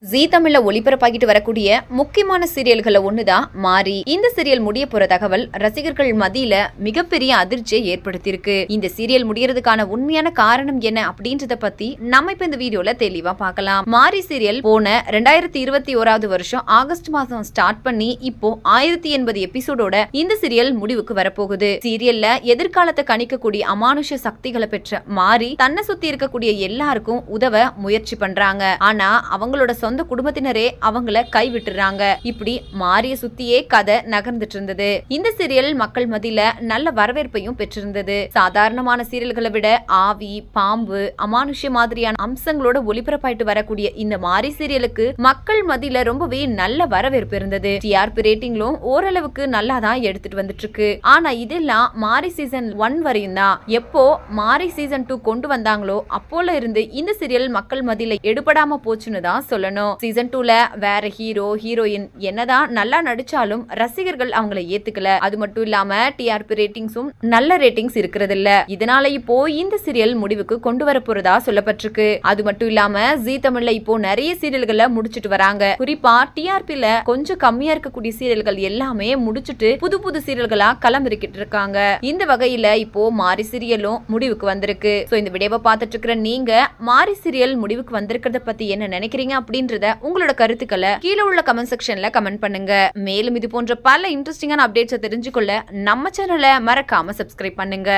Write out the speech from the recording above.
ஜீ தமிழ்ல ஒளிபரப்பாகிட்டு வரக்கூடிய முக்கியமான சீரியல்களை ஒண்ணுதான் மாரி. இந்த சீரியல் முடிய போற தகவல் ரசிகர்கள் மத்தியில மிகப்பெரிய அதிர்ச்சியை ஏற்படுத்தியிருக்கு. இந்த சீரியல் முடியறதுக்கான உண்மையான காரணம் என்ன அப்படின்றத பத்தி நம்ம இப்ப இந்த வீடியோல தெளிவா பார்க்கலாம். மாரி சீரியல் போன 2021 வருஷம் ஆகஸ்ட் மாசம் ஸ்டார்ட் பண்ணி இப்போ 1080 எபிசோடோட இந்த சீரியல் முடிவுக்கு வரப்போகுது. சீரியல்ல எதிர்காலத்தை கணிக்கக்கூடிய அமானுஷ சக்திகளை பெற்ற மாரி தன்னை சுத்தி இருக்கக்கூடிய எல்லாருக்கும் உதவ முயற்சி பண்றாங்க. ஆனா அவங்களோட சொந்த குடும்பத்தினரே அவங்கள கைவிட்டுறாங்க. இப்படி மாரிய சுத்தியே கதை நகர்ந்துட்டு இருந்தது. இந்த சீரியல் மக்கள் மத்தியில நல்ல வரவேற்பையும் பெற்றிருந்தது. சாதாரணமான சீரியல்களை விட ஆவி, பாம்பு, அமானுஷ மாதிரியான அம்சங்களோட ஒளிபரப்பாயிட்டு வரக்கூடிய இந்த மாரி சீரியலுக்கு மக்கள் மத்தியில ரொம்பவே நல்ல வரவேற்பு இருந்தது. டிஆர்பி ரேட்டிங்லும் ஓரளவுக்கு நல்லா தான் எடுத்துட்டு வந்துட்டு இருக்கு. ஆனா இதெல்லாம் மாரி சீசன் 1 வரையும் தான். எப்போ மாரி சீசன் 2 கொண்டு வந்தாங்களோ அப்போல இருந்து இந்த சீரியல் மக்கள் மத்தியில எடுபடாம போச்சுன்னு தான் சொல்லணும். சீசன் 2ல வேற ஹீரோ ஹீரோயின் என்னதான் நல்லா நடிச்சாலும் ரசிகர்கள் அவங்கள ஏத்துக்கல. அது மட்டும் இல்லாம டிஆர்பி ரேட்டிங்ஸும் நல்ல ரேட்டிங்ஸ் இருக்கிறது இல்ல. இதனால இப்போ இந்த சீரியல் முடிவுக்கு கொண்டு வர போறதா சொல்லப்பட்டிருக்கு. அது மட்டும் இல்லாம ஜீ தமிழ்ல இப்போ நிறைய சீரியல்களை முடிச்சிட்டு வராங்க. குறிப்பா டிஆர்பில கொஞ்சம் கம்மியா இருக்கக்கூடிய சீரியல்கள் எல்லாமே முடிச்சிட்டு புது புது சீரியல்களா களமிறக்கிட்டு இருக்காங்க. இந்த வகையில இப்போ மாரி சீரியலும் முடிவுக்கு வந்திருக்கு. சோ இந்த வீடியோவை பார்த்துட்டு இருக்கிற நீங்க மாரி சீரியல் முடிவுக்கு வந்திருக்கிறத பத்தி என்ன நினைக்கிறீங்க அப்படின்றத உங்களோட கருத்துக்களை கீழே உள்ள கமெண்ட் செக்ஷன்ல கமெண்ட் பண்ணுங்க. மேலும் இது போன்ற பல இன்ட்ரெஸ்டிங்கான அப்டேட்ஸ் தெரிஞ்சுக்கொள்ள நம்ம சேனலை மறக்காம சப்ஸ்கிரைப் பண்ணுங்க.